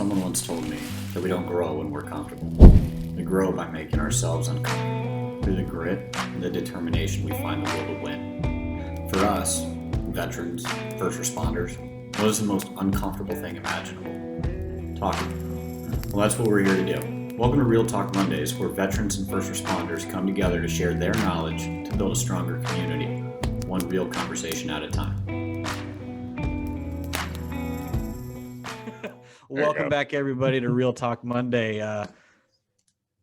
Someone once told me that we don't grow when we're comfortable. We grow by making ourselves uncomfortable, through the grit and the determination we find the will to win. For us, veterans, first responders, what is the most uncomfortable thing imaginable? Talking. Well, that's what we're here to do. Welcome to Real Talk Mondays, where veterans and first responders come together to share their knowledge to build a stronger community, one real conversation at a time. Welcome back, everybody, to Real Talk Monday.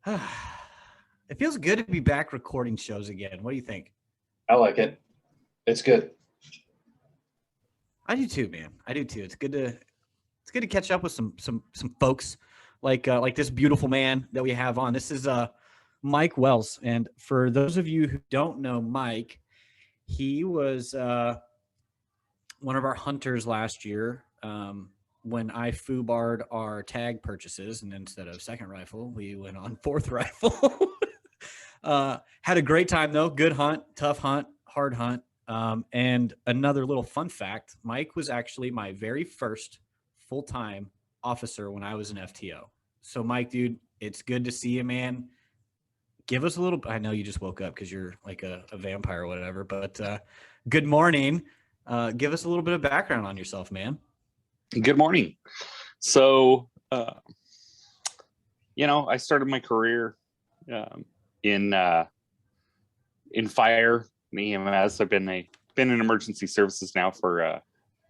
It feels good to be back recording shows again. What do you think? I like it. It's good. I do too, man. I do too. It's good to catch up with some folks like this beautiful man that we have on. This is Mike Wells, and for those of you who don't know Mike, he was one of our hunters last year. When I foobarred our tag purchases, and instead of second rifle, we went on fourth rifle. Had a great time though. Good hunt, tough hunt, hard hunt. And another little fun fact, Mike was actually my very first full-time officer when I was an FTO. So Mike, dude, it's good to see you, man. Give us a little, I know you just woke up because you're like a vampire or whatever, but good morning. Give us a little bit of background on yourself, man. Good morning. So, I started my career in fire and EMS. I've been in emergency services now for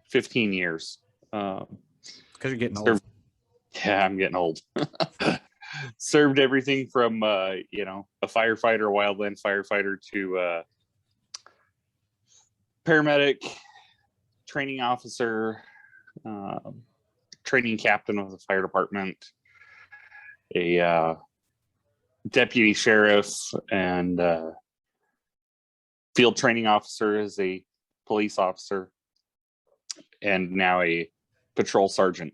15 years. Because you're getting old. Yeah, I'm getting old. Served everything from a firefighter, wildland firefighter, to paramedic, training officer, training captain of the fire department, a deputy sheriff, and field training officer as a police officer, and now a patrol sergeant.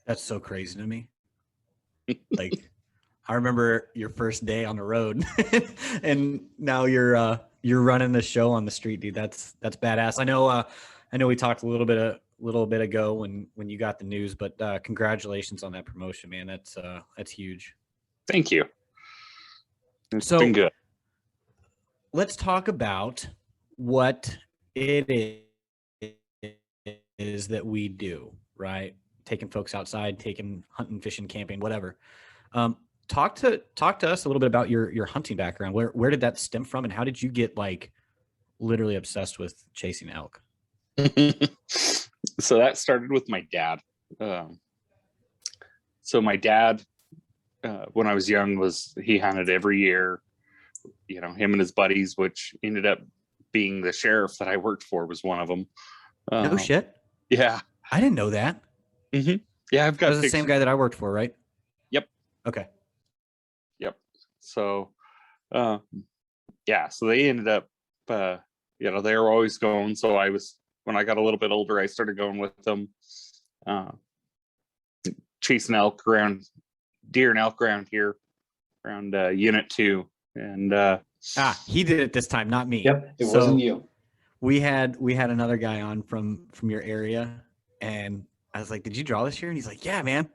That's so crazy to me. Like, I remember your first day on the road, and now you're running the show on the street, dude. That's badass. I know we talked a little bit ago when you got the news, but congratulations on that promotion, man. That's huge. Thank you. It's been good. Let's talk about what it is that we do, right? Taking folks outside, taking hunting, fishing, camping, whatever. Talk to us a little bit about your hunting background. Where did that stem from, and how did you get like literally obsessed with chasing elk? So that started with my dad. So my dad, when I was young, he hunted every year. Him and his buddies, which ended up being the sheriff that I worked for, was one of them. No shit. Yeah, I didn't know that. Mm-hmm. Yeah, I've got the same guy that I worked for, right? Yep. Okay. Yep. So, so they ended up, they were always going. So when I got a little bit older, I started going with them, chasing deer and elk around here, around Unit 2. And he did it this time, not me. Yep, it wasn't you. We had another guy on from your area, and I was like, "Did you draw this year?" And he's like, "Yeah, man.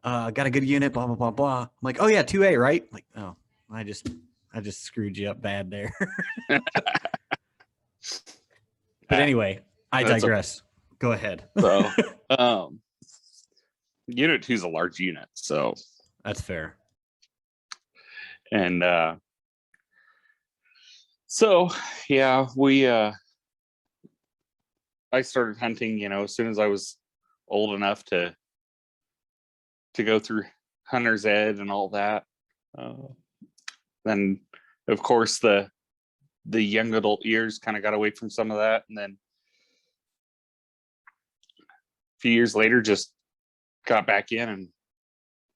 Got a good unit, blah blah blah blah." I'm like, "Oh yeah, 2A, right?" I'm like, "Oh, I just screwed you up bad there." But anyway, I digress. Go ahead. So, Unit 2 is a large unit, so that's fair. And so yeah, I started hunting, as soon as I was old enough to go through hunter's ed and all that. Then of course the young adult years kind of got away from some of that, and then a few years later just got back in and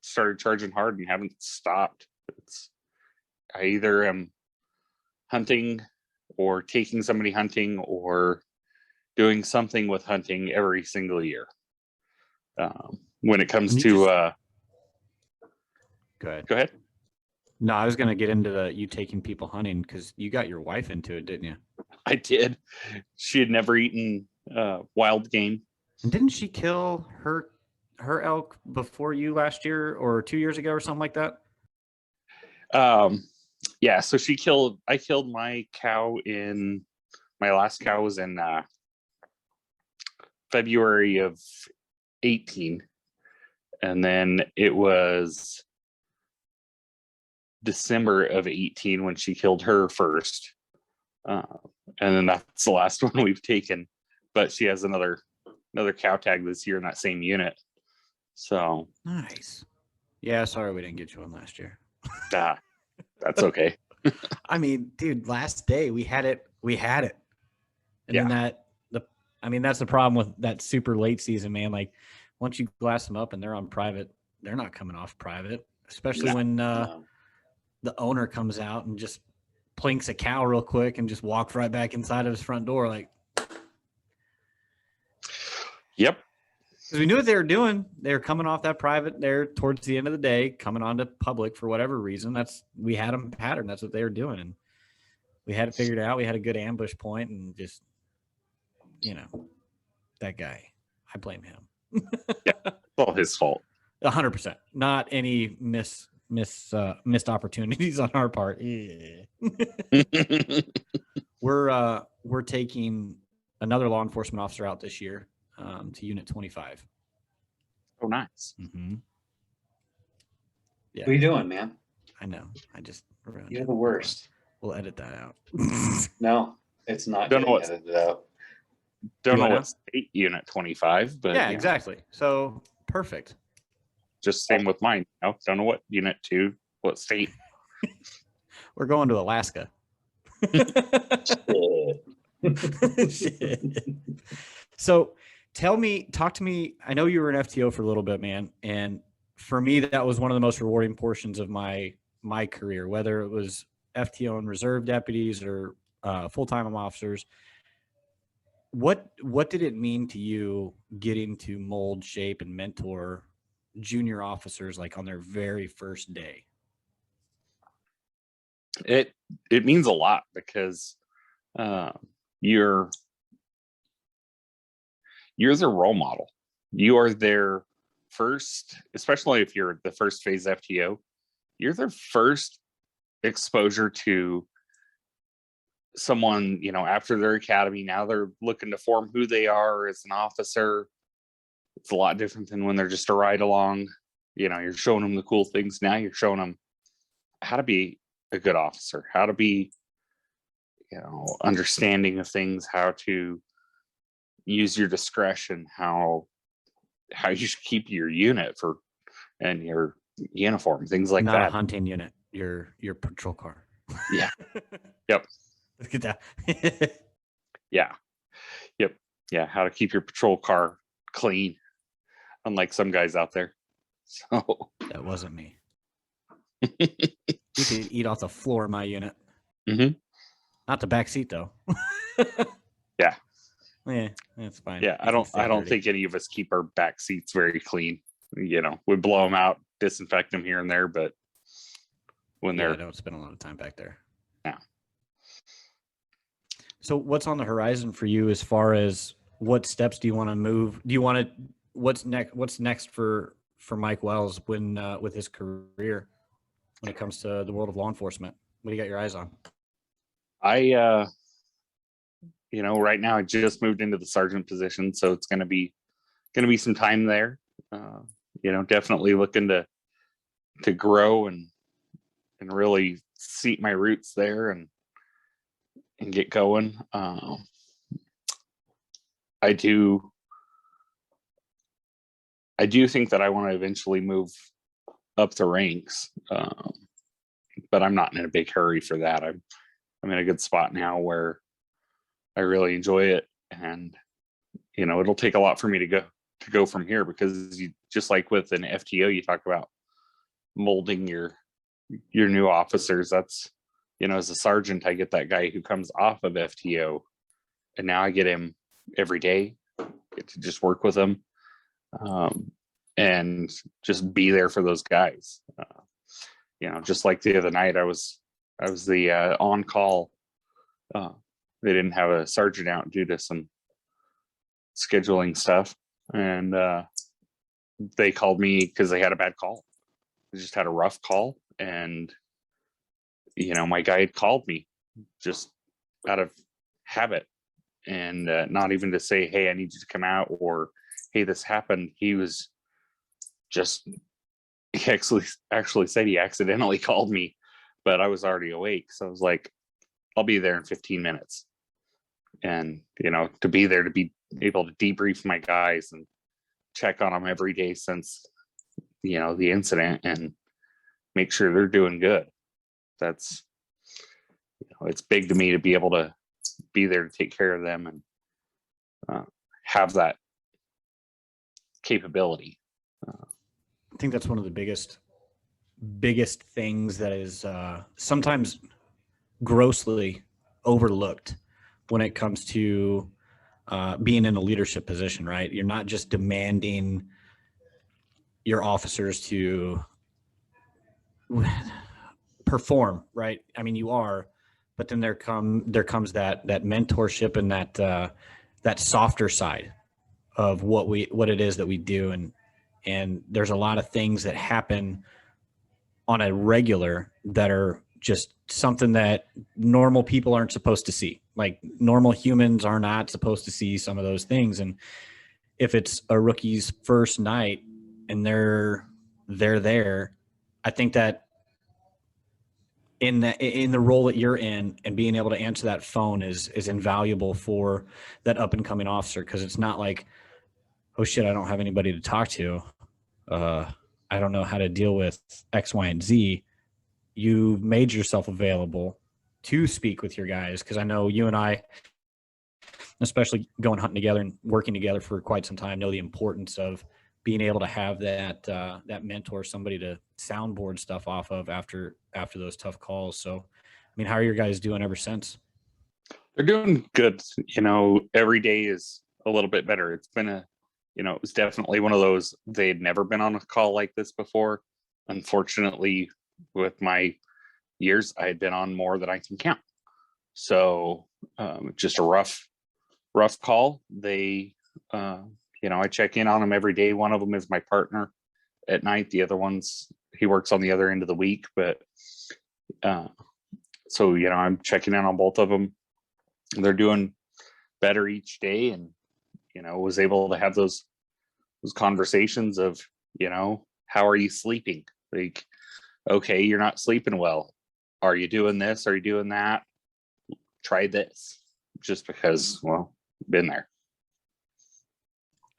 started charging hard and haven't stopped. I either am hunting or taking somebody hunting or doing something with hunting every single year. When it comes to go ahead. Go ahead. No, I was going to get into you taking people hunting because you got your wife into it, didn't you? I did. She had never eaten wild game. And didn't she kill her her elk before you last year or 2 years ago or something like that? Yeah, so I killed my last cow was in February of 18, and then it was December of 18 when she killed her first, and then that's the last one we've taken. But she has another cow tag this year in that same unit. So Nice. Yeah, sorry we didn't get you one last year. That's okay. I mean, dude, last day we had it. And then that's the problem with that super late season, man. Like once you glass them up and they're on private, they're not coming off private, especially when No. the owner comes out and just plinks a cow real quick and just walks right back inside of his front door. Like, Yep. because we knew what they were doing. They were coming off that private there towards the end of the day, coming onto public for whatever reason. We had them patterned. That's what they were doing. And we had it figured out. We had a good ambush point and just, that guy, I blame him. It's all his fault. 100%. Not any missed opportunities on our part. Yeah. We're taking another law enforcement officer out this year to Unit 25. Oh, nice. Mm-hmm. Yeah, What are you doing, man? I know. I just ruined You're it. the worst. We'll edit that out. No, it's not Don't know getting what- edited out. Don't You know wanna- what state Unit 25, but yeah, exactly. So perfect. just same with mine. No, don't know what Unit 2, what state. We're going to Alaska. Shit. So talk to me. I know you were an FTO for a little bit, man. And for me, that was one of the most rewarding portions of my career, whether it was FTO and reserve deputies or full-time officers. What did it mean to you getting to mold, shape, and mentor junior officers like on their very first day? It means a lot because you're their role model. You are their first, especially if you're the first phase FTO, you're their first exposure to someone, after their academy. Now they're looking to form who they are as an officer. It's a lot different than when they're just a ride along. You're showing them the cool things. Now you're showing them how to be a good officer, how to be, understanding of things, how to use your discretion, how you should keep your unit and your uniform, things like Not that. a hunting unit, your patrol car. Yeah. Yep. Let's get that. Yeah. Yep. Yeah. How to keep your patrol car clean, unlike some guys out there. So That wasn't me. You could eat off the floor in my unit. Mhm. Not the back seat though. Yeah. Yeah, that's fine. Yeah, I don't think any of us keep our back seats very clean. We blow them out, disinfect them here and there, but when I they're don't spend a lot of time back there. Yeah. So what's on the horizon for you as far as what steps do you want to move? Do you want to what's next for Mike Wells with his career when it comes to the world of law enforcement? What do you got your eyes on? right now I just moved into the sergeant position, so it's going to be some time there. Definitely looking to grow and really seat my roots there and get going. I do think that I want to eventually move up the ranks, but I'm not in a big hurry for that. I'm in a good spot now where I really enjoy it, and it'll take a lot for me to go from here, because you, just like with an FTO, you talk about molding your new officers. That's as a sergeant, I get that guy who comes off of FTO, and now I get him every day, get to just work with him, and just be there for those guys. Just like the other night, I was the on call. They didn't have a sergeant out due to some scheduling stuff, and they called me because they had a bad call. They just had a rough call, and my guy had called me just out of habit, and not even to say, hey, I need you to come out, or hey, this happened. He was just, he actually said he accidentally called me, but I was already awake. So I was like, I'll be there in 15 minutes. And, to be there, to be able to debrief my guys and check on them every day since, the incident, and make sure they're doing good. That's, it's big to me to be able to be there to take care of them and have that capability. I think that's one of the biggest things that is sometimes grossly overlooked when it comes to being in a leadership position, right? You're not just demanding your officers to perform, right? I mean, you are, but then there comes that mentorship and that softer side of what it is that we do, and there's a lot of things that happen on a regular that are just something that normal people aren't supposed to see. Like, normal humans are not supposed to see some of those things. And if it's a rookie's first night and they're there, I think that in the role that you're in, and being able to answer that phone is invaluable for that up and coming officer. Cause it's not like, oh shit, I don't have anybody to talk to. I don't know how to deal with X, Y, and Z. You made yourself available to speak with your guys. Cause I know you and I, especially going hunting together and working together for quite some time, know the importance of being able to have that mentor, somebody to soundboard stuff off of after those tough calls. So, I mean, how are your guys doing ever since? They're doing good. Every day is a little bit better. It's been it was definitely one of those, they had never been on a call like this before. Unfortunately, with my years, I had been on more than I can count. So just a rough call. They, I check in on them every day. One of them is my partner at night. The other one's, he works on the other end of the week. But so, I'm checking in on both of them. They're doing better each day, and, was able to have those conversations of, how are you sleeping? Like, okay, you're not sleeping well. Are you doing this? Are you doing that? Try this. Just because, well, been there.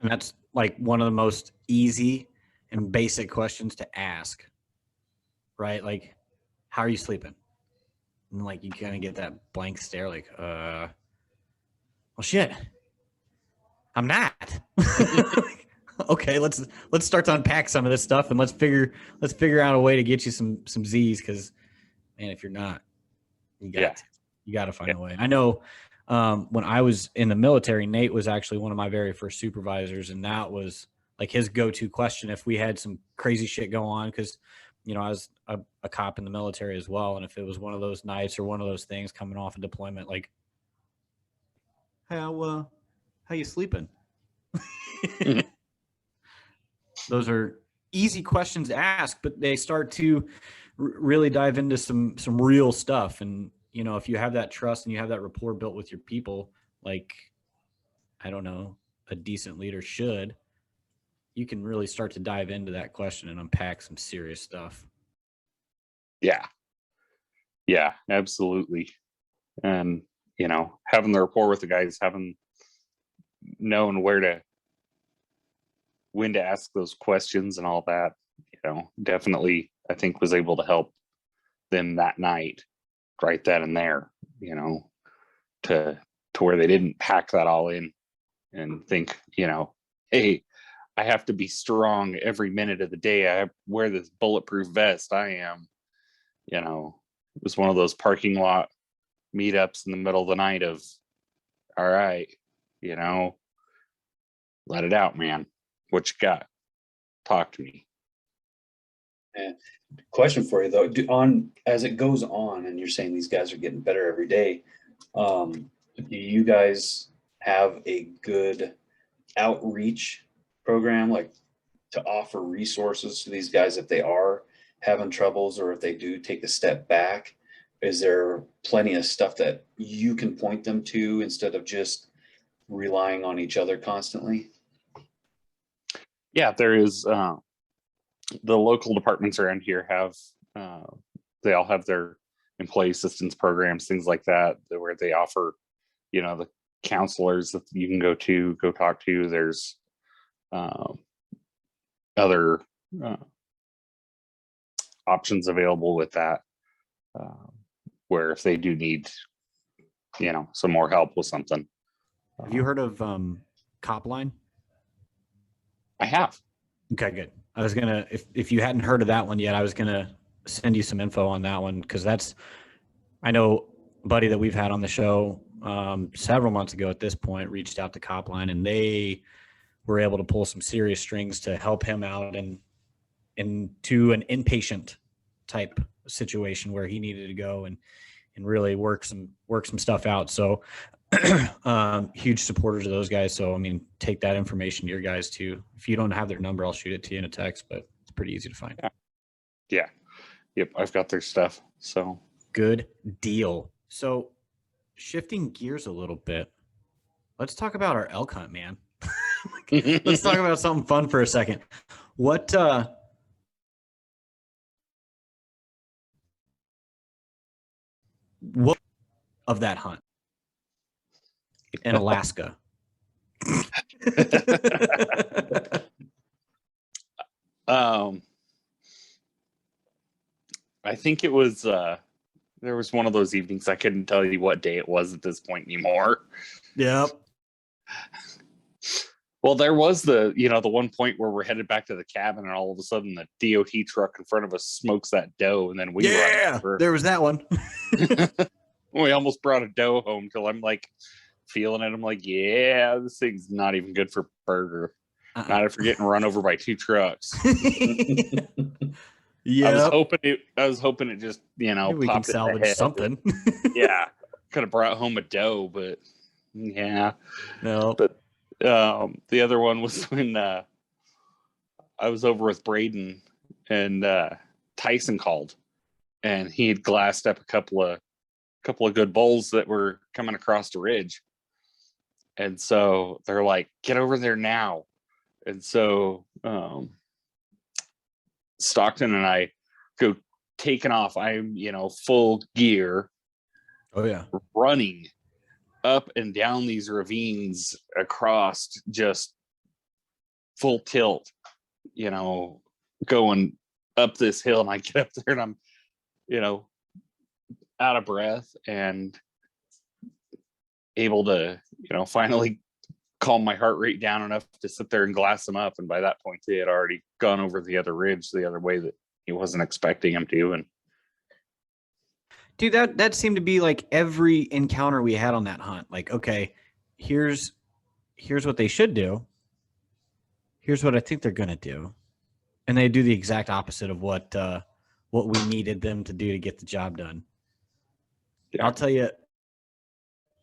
And that's like one of the most easy and basic questions to ask, right? Like, how are you sleeping? And like, you kind of get that blank stare, like, well, shit, I'm not. Okay, let's start to unpack some of this stuff, and let's figure out a way to get you some Z's, because, man, if you're not, you got to find a way. I know when I was in the military, Nate was actually one of my very first supervisors, and that was like his go-to question if we had some crazy shit go on, because I was a cop in the military as well, and if it was one of those nights or one of those things coming off a deployment, like, how you sleeping? Those are easy questions to ask, but they start to really dive into some real stuff. And, if you have that trust and you have that rapport built with your people, like, I don't know, a decent leader should, you can really start to dive into that question and unpack some serious stuff. Yeah, absolutely. And, having the rapport with the guys, having known when to ask those questions and all that, definitely, I think, was able to help them that night, right then and there, to where they didn't pack that all in and think, hey, I have to be strong every minute of the day. I wear this bulletproof vest. I am, it was one of those parking lot meetups in the middle of the night of, all right, let it out, man. What you got? Talk to me. And question for you though, as it goes on, and you're saying these guys are getting better every day, do you guys have a good outreach program? Like, to offer resources to these guys if they are having troubles or if they do take a step back? Is there plenty of stuff that you can point them to instead of just relying on each other constantly? Yeah, there is. The local departments around here have, they all have their employee assistance programs, things like that, where they offer, the counselors that you can go talk to. There's other options available with that, where if they do need, some more help with something. Have you heard of Copline? I have. Okay, good. I was gonna, if you hadn't heard of that one yet, I was gonna send you some info on that one, because I know a buddy that we've had on the show several months ago at this point reached out to Copline, and they were able to pull some serious strings to help him out into an inpatient type situation where he needed to go and really work some stuff out. So huge supporters of those guys. So, I mean, take that information to your guys too. If you don't have their number, I'll shoot it to you in a text, but it's pretty easy to find. Yeah. Yep. I've got their stuff. So good deal. So shifting gears a little bit, let's talk about our elk hunt, man. Let's talk about something fun for a second. What of that hunt in Alaska? I think it was there was one of those evenings. I couldn't tell you what day it was at this point anymore. Yep. Well, there was the one point where we're headed back to the cabin, and all of a sudden the DOT truck in front of us smokes that doe, and then we run over. There was that one. We almost brought a doe home till I'm like feeling it. I'm like, yeah, this thing's not even good for burger. Not if you're getting run over by two trucks. Yeah, I was hoping it just maybe we can popped in the salvage head. something. Yeah, could have brought home a doe, but yeah, No. But the other one was when I was over with Braden, and Tyson called, and he had glassed up a couple of good bulls that were coming across the ridge, and so they're like, "Get over there now!" And so Stockton and I go taking off. I'm full gear. Oh yeah, running up and down these ravines across just full tilt, going up this hill, and I get up there and I'm, out of breath and able to, finally calm my heart rate down enough to sit there and glass them up. And by that point, they had already gone over the other ridge the other way that he wasn't expecting him to. And dude, that seemed to be like every encounter we had on that hunt. Like, okay, here's what they should do. Here's what I think they're gonna do, and they do the exact opposite of what we needed them to do to get the job done. Yeah. I'll tell you,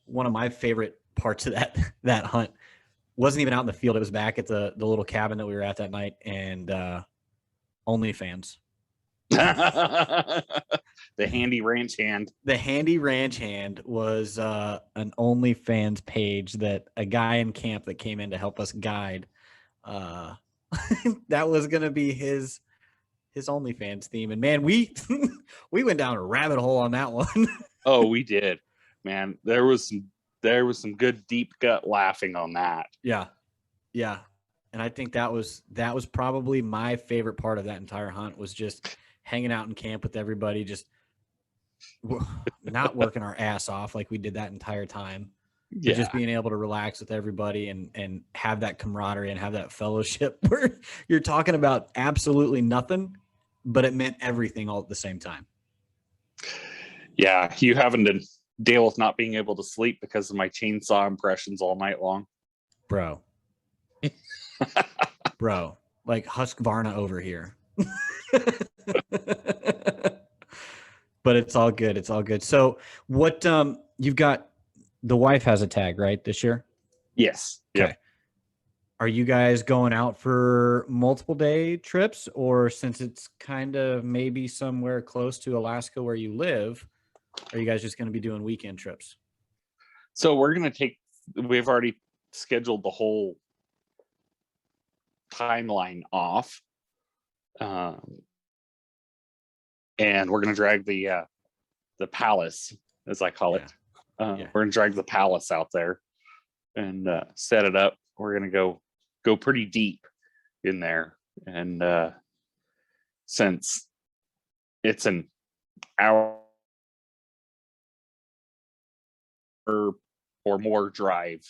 one of my favorite parts of that hunt wasn't even out in the field. It was back at the little cabin that we were at that night, and OnlyFans. The handy ranch hand. The handy ranch hand was an OnlyFans page that a guy in camp that came in to help us guide. That was gonna be his OnlyFans theme, and man, we went down a rabbit hole on that one. Oh, we did, man. There was some good deep gut laughing on that. Yeah, and I think that was probably my favorite part of that entire hunt, was just hanging out in camp with everybody, just not working our ass off like we did that entire time. Yeah. Just being able to relax with everybody and have that camaraderie and have that fellowship where you're talking about absolutely nothing, but it meant everything all at the same time. Yeah, you having to deal with not being able to sleep because of my chainsaw impressions all night long. Bro, like Husqvarna over here. But it's all good. It's all good. So what you've got, the wife has a tag, right, this year? Yes. Okay. Are you guys going out for multiple day trips, or since it's kind of maybe somewhere close to Alaska where you live, are you guys just going to be doing weekend trips? So we've already scheduled the whole timeline off. And we're going to drag the palace, as I call it. Yeah. We're going to drag the palace out there and set it up. We're going to go pretty deep in there. And since it's an hour or more drive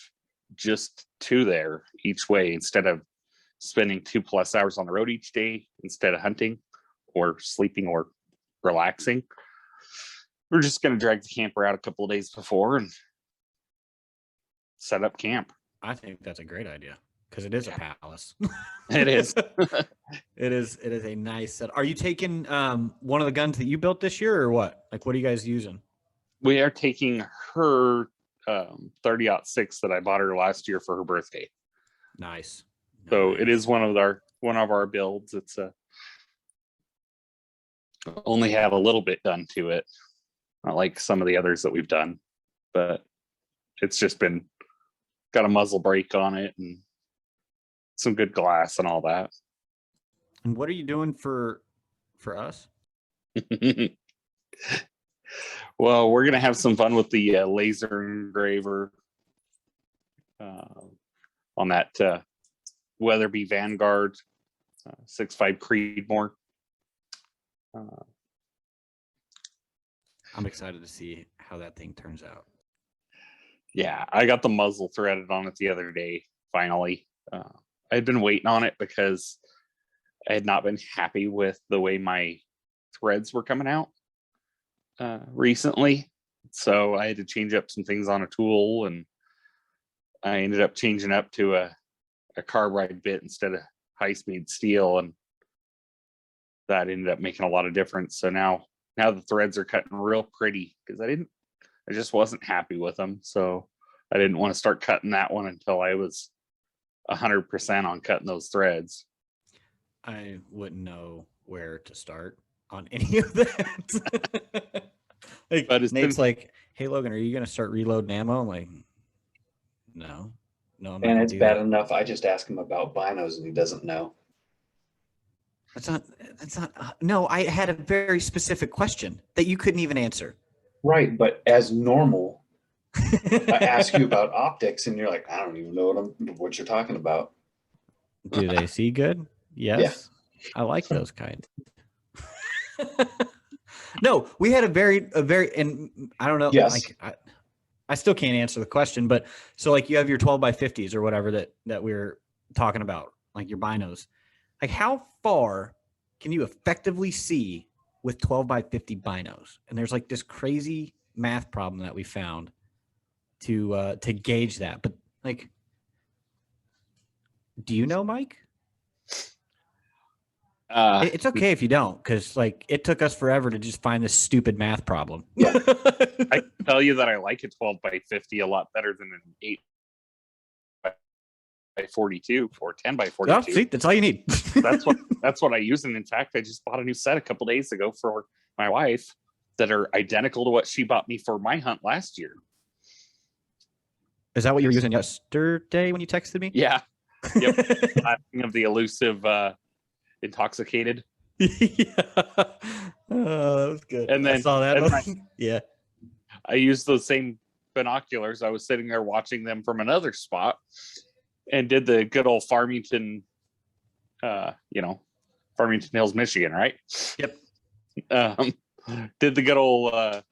just to there each way, instead of spending 2+ hours on the road each day instead of hunting or sleeping or relaxing, we're just going to drag the camper out a couple of days before and set up camp. I think that's a great idea because it is a palace. It is. It is a nice set. Are you taking one of the guns that you built this year, or what? Like, what are you guys using? We are taking her 30-06 that I bought her last year for her birthday. Nice. So it is one of our builds. It's only have a little bit done to it, not like some of the others that we've done, but it's just been got a muzzle brake on it and some good glass and all that. And what are you doing for us? Well, we're gonna have some fun with the laser engraver on that Weatherby Vanguard 6.5 Creedmoor. I'm excited to see how that thing turns out. Yeah, I got the muzzle threaded on it the other day, finally. I had been waiting on it because I had not been happy with the way my threads were coming out recently. So I had to change up some things on a tool, and I ended up changing up to a carbide bit instead of high-speed steel, and that ended up making a lot of difference. So now the threads are cutting real pretty because I just wasn't happy with them. So I didn't want to start cutting that one until I was 100% on cutting those threads. I wouldn't know where to start on any of that. But it's Nate's like, "Hey Logan, are you gonna start reloading ammo?" I'm like, no, I'm not And gonna it's do bad that. enough. I just ask him about binos and he doesn't know. That's not. No, I had a very specific question that you couldn't even answer. Right, but as normal, I ask you about optics and you're like, I don't even know what you're talking about. Do they see good? Yes. I like those kind. No, we had a very, and I don't know, Yes. like I still can't answer the question, but so like you have your 12x50s or whatever that we're talking about, like your binos. Like how far can you effectively see with 12x50 binos? And there's like this crazy math problem that we found to gauge that. But like, do you know, Mike? It's okay if you don't, because like it took us forever to just find this stupid math problem. Yeah. I can tell you that I like a 12x50 a lot better than an 8x42 or 10x42. Oh, see, that's all you need. that's what I use. And in fact, I just bought a new set a couple days ago for my wife that are identical to what she bought me for my hunt last year. Is that what you were using yesterday when you texted me? Yeah. Yep. Laughing of the elusive intoxicated. Yeah. Oh, that was good. And then I saw that. Yeah. I used those same binoculars. I was sitting there watching them from another spot and did the good old Farmington, Farmington Hills, Michigan, right? Yep. Did the good old,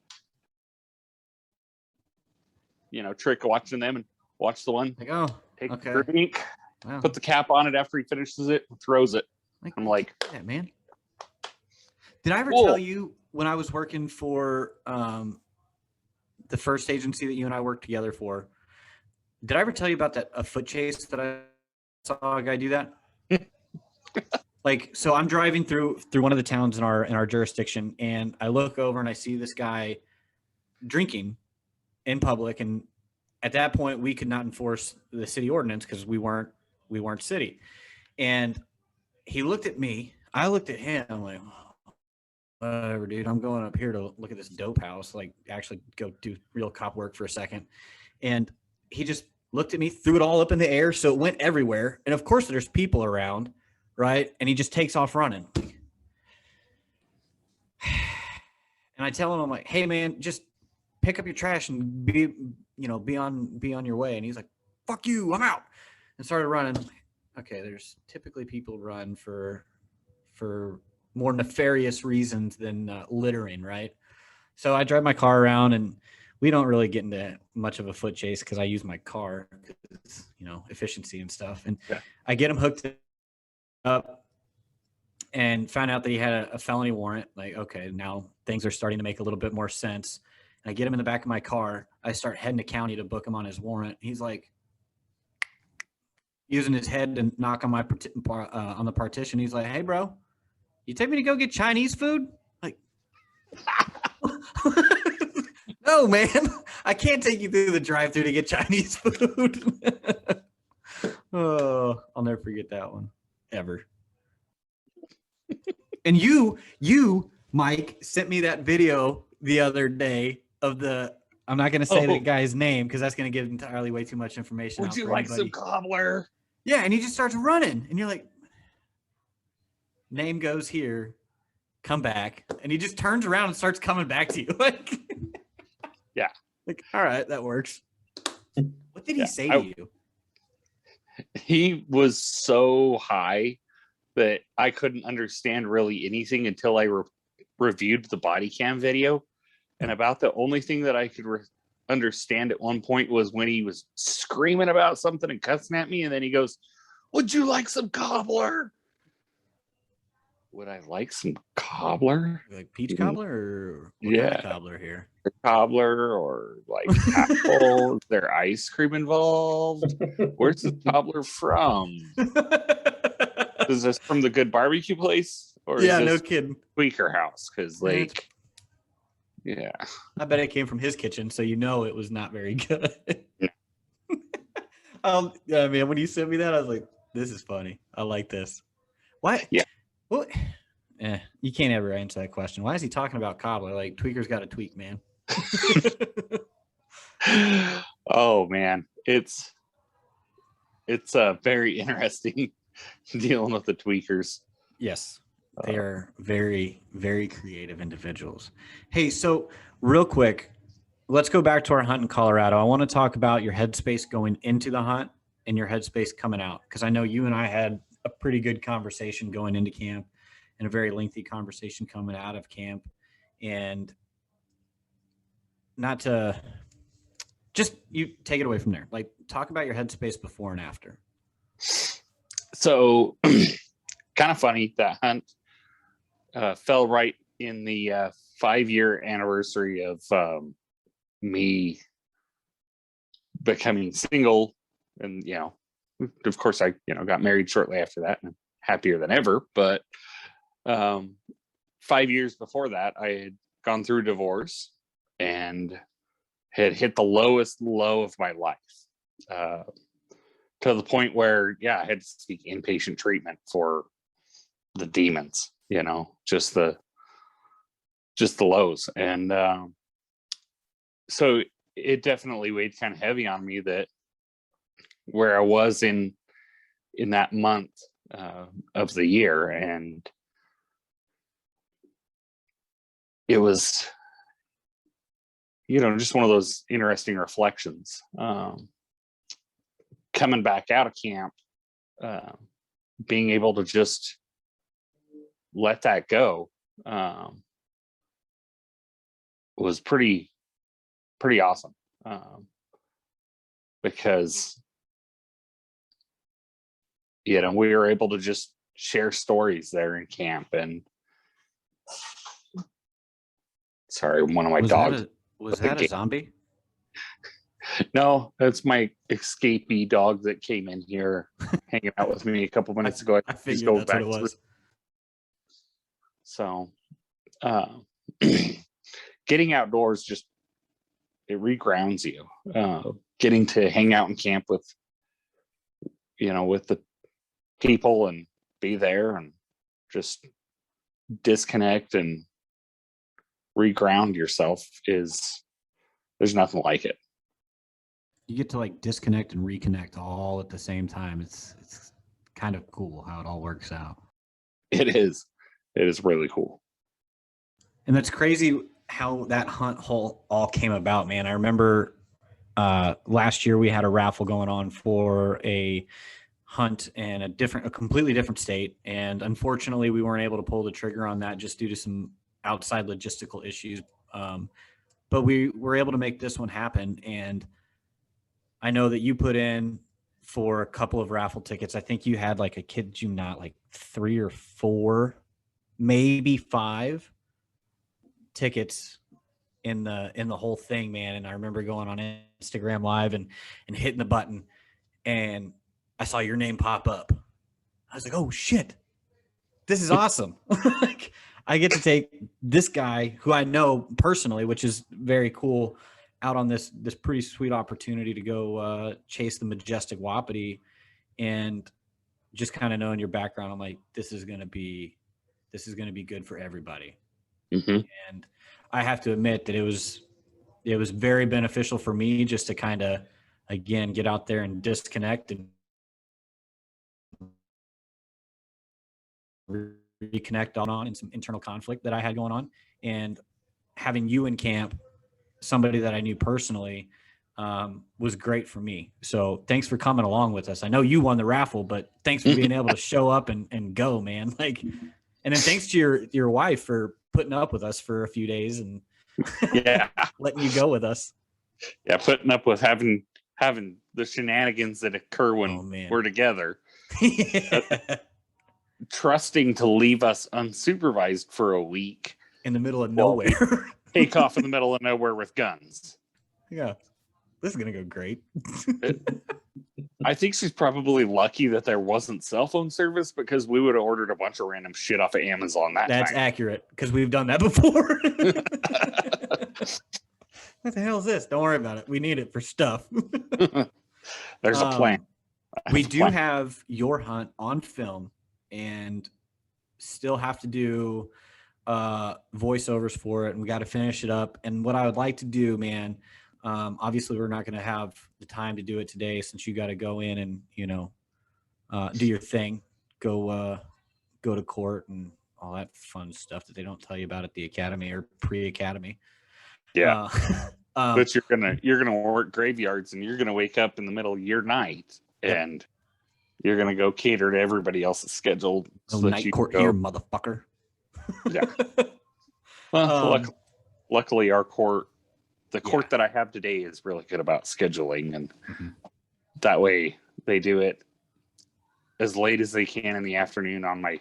trick of watching them and watch the one. Like, oh, take okay. a drink, Wow. put the cap on it after he finishes it, and throws it. I'm like, yeah, man. Did I ever tell you when I was working for the first agency that you and I worked together for? Did I ever tell you about a foot chase that I saw a guy do that? Like, so I'm driving through one of the towns in our jurisdiction, and I look over and I see this guy drinking in public. And at that point, we could not enforce the city ordinance because we weren't we weren't city. And he looked at me. I looked at him. I'm like, whatever, dude. I'm going up here to look at this dope house, like actually go do real cop work for a second. And he just looked at me, threw it all up in the air, so it went everywhere. And of course, there's people around, right? And he just takes off running. And I tell him, I'm like, hey man, just pick up your trash and be on your way. And he's like, fuck you, I'm out. And started running. Okay, there's typically people run for more nefarious reasons than littering, right? So I drive my car around, and we don't really get into much of a foot chase because I use my car, because, efficiency and stuff. And Yeah. I get him hooked up and found out that he had a felony warrant. Like, okay, now things are starting to make a little bit more sense. And I get him in the back of my car. I start heading to county to book him on his warrant. He's like using his head to knock on my on the partition. He's like, hey, bro, you take me to go get Chinese food? Like, no, man, I can't take you through the drive-thru to get Chinese food. Oh, I'll never forget that one, ever. And you, Mike, sent me that video the other day of I'm not going to say the guy's name because that's going to give entirely way too much information. Would you like some cobbler? Yeah, and he just starts running, and you're like, name goes here, come back, and he just turns around and starts coming back to you. Like, yeah, like, all right, that works. What did he say to you? He was so high that I couldn't understand really anything until I reviewed the body cam video. And about the only thing that I could understand at one point was when he was screaming about something and cussing at me. And then he goes, would you like some cobbler? Would I like some cobbler? Like peach cobbler or what kind of cobbler here? Cobbler or like apple? Is there ice cream involved? Where's the cobbler from? Is this from the Good Barbecue Place? Or is this no kidding. Tweaker House? Because like, yeah. I bet it came from his kitchen, so it was not very good. Yeah, man, when you sent me that, I was like, this is funny. I like this. Why? Yeah. What? You can't ever answer that question. Why is he talking about cobbler? Like, Tweaker's got a tweak, man. Oh man, it's very interesting dealing with the tweakers. Yes, they are very, very creative individuals. Hey, so real quick, let's go back to our hunt in Colorado. I want to talk about your headspace going into the hunt and your headspace coming out, because I know you and I had a pretty good conversation going into camp and a very lengthy conversation coming out of camp. And not to just you take it away from there. Like, talk about your headspace before and after. So kind of funny, that hunt fell right in the 5-year anniversary of me becoming single. And, of course I, got married shortly after that, and happier than ever. But 5 years before that, I had gone through divorce and had hit the lowest low of my life, to the point where, I had to seek inpatient treatment for the demons, just the lows. And so it definitely weighed kind of heavy on me that where I was in that month of the year. And it was, just one of those interesting reflections. Coming back out of camp, being able to just let that go was pretty awesome, because we were able to just share stories there in camp. And sorry, one of my dogs. Was that a zombie? No, that's my escapee dog that came in here hanging out with me a couple minutes ago. I figured that's what it was. So getting outdoors, just it regrounds you. Getting to hang out in camp with with the people and be there and just disconnect and reground yourself. There's nothing like it. You get to like disconnect and reconnect all at the same time. It's kind of cool how it all works out. It is really cool. And that's crazy how that hunt all came about, man. I remember last year we had a raffle going on for a hunt in a completely different state. And unfortunately we weren't able to pull the trigger on that just due to some outside logistical issues. But we were able to make this one happen. And I know that you put in for a couple of raffle tickets. I think you had, like, I kid you not, like 3 or 4, maybe 5 tickets in the whole thing, man. And I remember going on Instagram Live and hitting the button, and I saw your name pop up. I was like, oh shit, this is awesome. Like, I get to take this guy who I know personally, which is very cool, out on this pretty sweet opportunity to go chase the majestic Wapiti. And just kind of knowing your background, I'm like, this is gonna be good for everybody. Mm-hmm. And I have to admit that it was very beneficial for me just to kind of, again, get out there and disconnect and reconnect on and some internal conflict that I had going on. And having you in camp, somebody that I knew personally, was great for me. So thanks for coming along with us. I know you won the raffle, but thanks for being able to show up and go, man. Like, and then thanks to your wife for putting up with us for a few days and Yeah. letting you go with us. Yeah, putting up with having the shenanigans that occur when we're together. Trusting to leave us unsupervised for a week in the middle of nowhere. Take off in the middle of nowhere with guns. Yeah. This is going to go great. I think she's probably lucky that there wasn't cell phone service, because we would have ordered a bunch of random shit off of Amazon That's time. accurate, because we've done that before. What the hell is this? Don't worry about it. We need it for stuff. There's a plan. We do have your hunt on film and still have to do voiceovers for it, and we got to finish it up. And what I would like to do, man, obviously we're not going to have the time to do it today since you got to go in and do your thing, go to court and all that fun stuff that they don't tell you about at the academy or pre-academy. Yeah. But you're gonna work graveyards, and you're gonna wake up in the middle of your night, and you're gonna go cater to everybody else's schedule. No night court here, motherfucker. Yeah. Well, luckily our court, the court that I have today, is really good about scheduling, and that way they do it as late as they can in the afternoon on my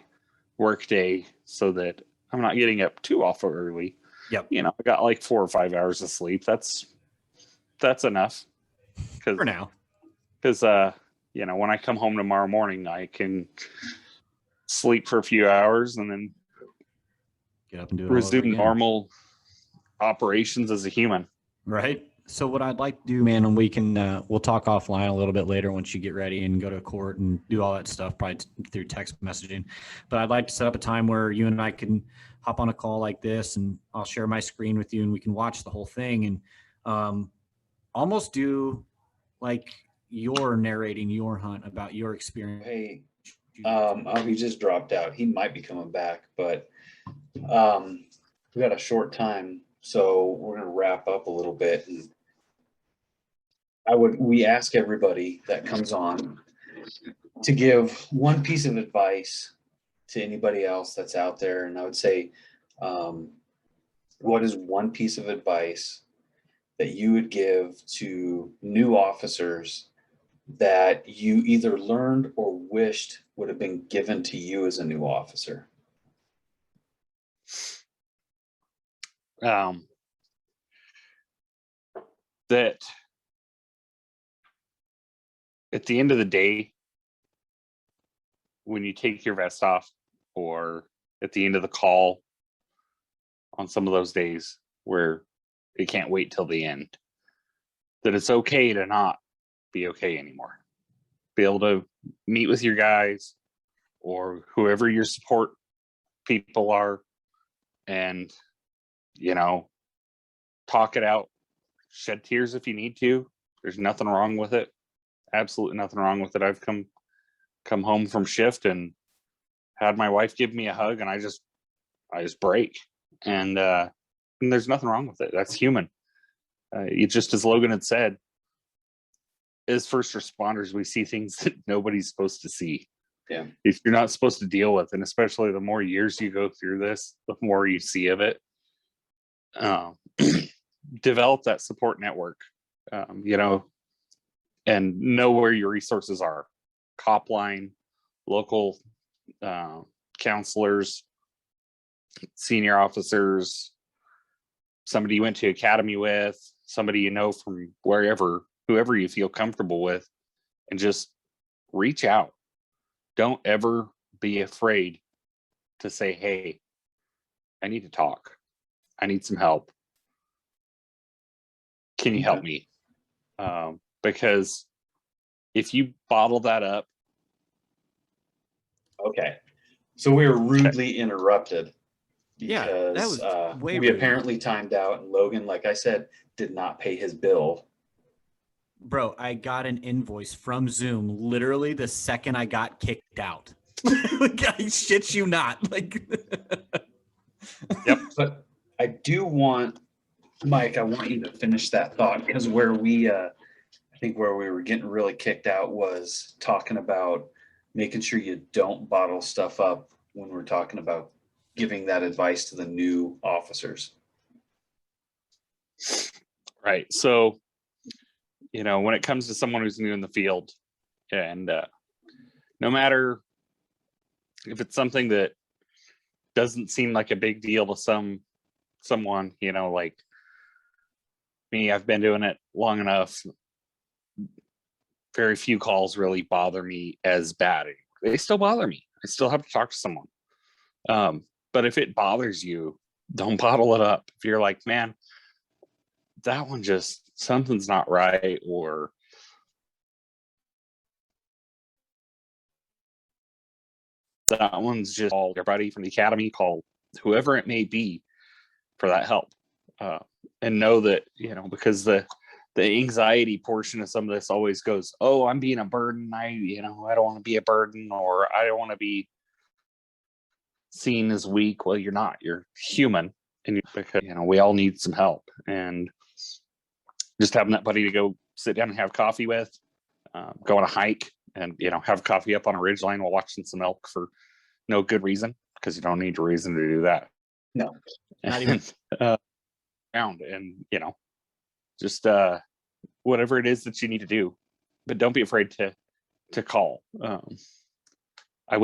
work day, so that I'm not getting up too awful early. Yep. I got like 4 or 5 hours of sleep. That's enough. For now. Because when I come home tomorrow morning, I can sleep for a few hours and then get up and do it resume normal operations as a human. Right. So what I'd like to do, man, and we can we'll talk offline a little bit later once you get ready and go to court and do all that stuff, probably through text messaging. But I'd like to set up a time where you and I can hop on a call like this, and I'll share my screen with you, and we can watch the whole thing and almost do like you're narrating your hunt about your experience. Hey, he just dropped out. He might be coming back, but we got a short time, so we're gonna wrap up a little bit. And we ask everybody that comes on to give one piece of advice to anybody else that's out there. And I would say, what is one piece of advice that you would give to new officers that you either learned or wished would have been given to you as a new officer? That at the end of the day, when you take your vest off, or at the end of the call on some of those days where it can't wait till the end, that it's okay to not be okay anymore. be able to meet with your guys or whoever your support people are, and talk it out, shed tears if you need to. There's nothing wrong with it. Absolutely nothing wrong with it. I've come home from shift and had my wife give me a hug, and I just break, and there's nothing wrong with it. That's human. You just, as Logan had said, as first responders, we see things that nobody's supposed to see. Yeah. If you're not supposed to deal with, and especially the more years you go through this, the more you see of it. Develop that support network, and know where your resources are. Cop line, local counselors, senior officers, somebody you went to academy with, somebody you know from whoever you feel comfortable with, and just reach out. Don't ever be afraid to say, hey, I need to talk. I need some help. Can you help me? Because if you bottle that up. Okay. So we were rudely interrupted Yeah, that because was way we rude. apparently timed out, and Logan, like I said, did not pay his bill. Bro, I got an invoice from Zoom literally the second I got kicked out. I shit you not. Yep. But I do want, Mike, I want you to finish that thought, because where we, I think where we were getting really kicked out was talking about making sure you don't bottle stuff up when we're talking about giving that advice to the new officers. Right. So, when it comes to someone who's new in the field, and no matter if it's something that doesn't seem like a big deal to someone, like me, I've been doing it long enough. Very few calls really bother me as bad. They still bother me. I still have to talk to someone. But if it bothers you, don't bottle it up. If you're like, man, that one just, something's not right, or that one's just, call everybody from the academy, call whoever it may be for that help. And know that, because the anxiety portion of some of this always goes, oh, I'm being a burden. I don't want to be a burden, or I don't want to be seen as weak. Well, you're not. You're human, and because we all need some help, and just having that buddy to go sit down and have coffee with, go on a hike, and have coffee up on a ridgeline while watching some elk for no good reason, because you don't need a reason to do that. No, not even around, and just whatever it is that you need to do, but don't be afraid to call. I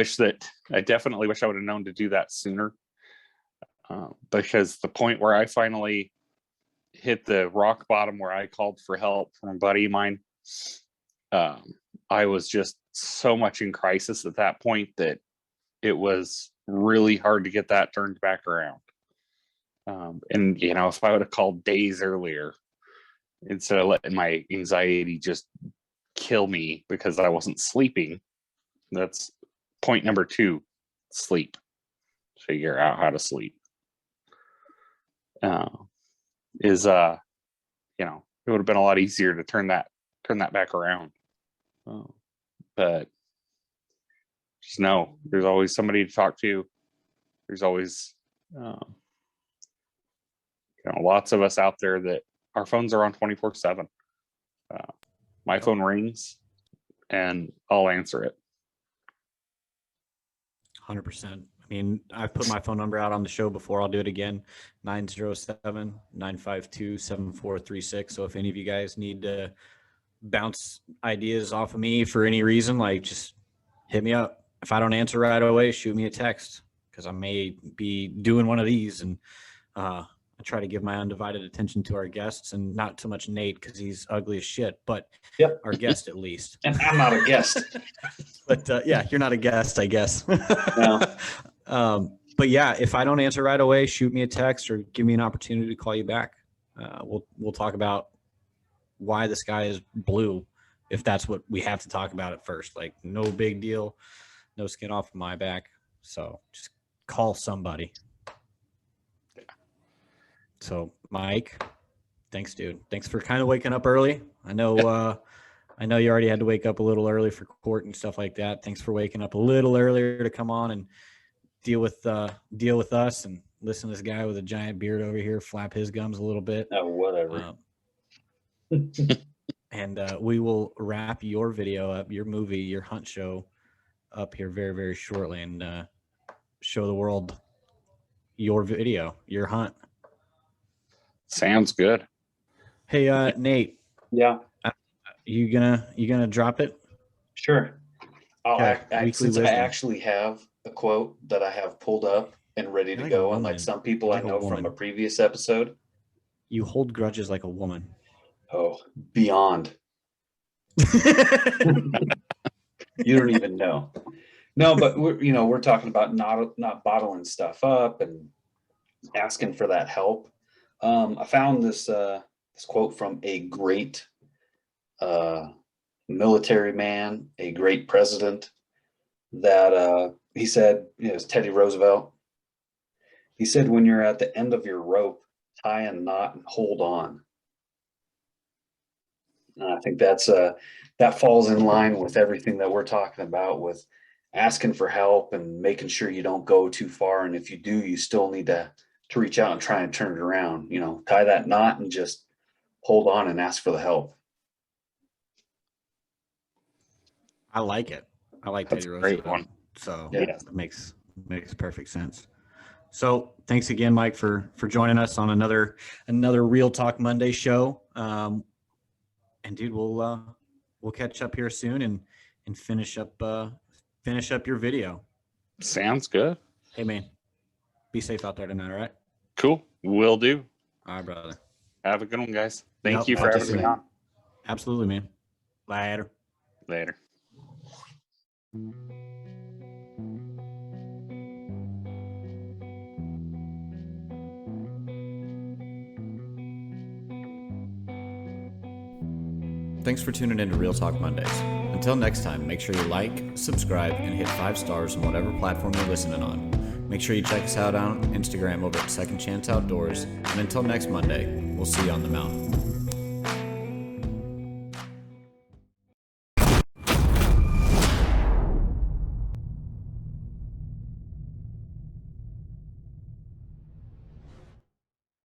definitely wish I would have known to do that sooner, because the point where I finally hit the rock bottom, where I called for help from a buddy of mine, I was just so much in crisis at that point that it was really hard to get that turned back around. And if I would have called days earlier, instead of letting my anxiety just kill me because I wasn't sleeping, that's point number 2, sleep. Figure out how to sleep. It would have been a lot easier to turn that back around. But just know there's always somebody to talk to. There's always lots of us out there that our phones are on 24/7. My phone rings and I'll answer it. 100%. I mean, I've put my phone number out on the show before. I'll do it again. 907-952-7436. So if any of you guys need to bounce ideas off of me for any reason, just hit me up. If I don't answer right away, shoot me a text, because I may be doing one of these, and I try to give my undivided attention to our guests, and not too much Nate, because he's ugly as shit, but Yep. our guest at least. And I'm not a guest. But yeah, you're not a guest, I guess. No. But yeah, if I don't answer right away, shoot me a text or give me an opportunity to call you back. We'll talk about why the sky is blue if that's what we have to talk about at first. Like, no big deal, no skin off my back. So just call somebody. So Mike, thanks, dude. Thanks for kind of waking up early. I know you already had to wake up a little early for court and stuff like that. Thanks for waking up a little earlier to come on and deal with us and listen to this guy with a giant beard over here flap his gums a little bit. Oh, whatever. And we will wrap your video up, your movie, your hunt show up here very, very shortly, and show the world your video, your hunt. Sounds good. Hey, Nate, Yeah, you gonna drop it? sure. Okay, weekly Since I wisdom. actually have a quote that I have pulled up and ready You're to like a go, woman. unlike some people You're I like a know from woman. a previous episode. You hold grudges like a woman. Oh, beyond. You don't even know. No, but we're talking about not bottling stuff up and asking for that help. I found this quote from a great military man, a great president, that he said, it was Teddy Roosevelt. He said, when you're at the end of your rope, tie a knot and hold on. And I think that falls in line with everything that we're talking about, with asking for help and making sure you don't go too far. And if you do, you still need to reach out and try and turn it around, tie that knot and just hold on and ask for the help. I like it. I like That's Teddy a great Roosevelt. one. So Yeah. it makes perfect sense. So thanks again, Mike, for joining us on another Real Talk Monday show. And dude, we'll catch up here soon and finish up your video. Sounds good. Hey man, be safe out there tonight, all right? Cool. Will do. All right, brother. Have a good one, guys. Thank Yep, you for talk to having me soon. on. Absolutely, man. Later. Later. Thanks for tuning in to Real Talk Mondays. Until next time, make sure you like, subscribe, and hit 5 stars on whatever platform you're listening on. Make sure you check us out on Instagram over at Second Chance Outdoors. And until next Monday, we'll see you on the mountain.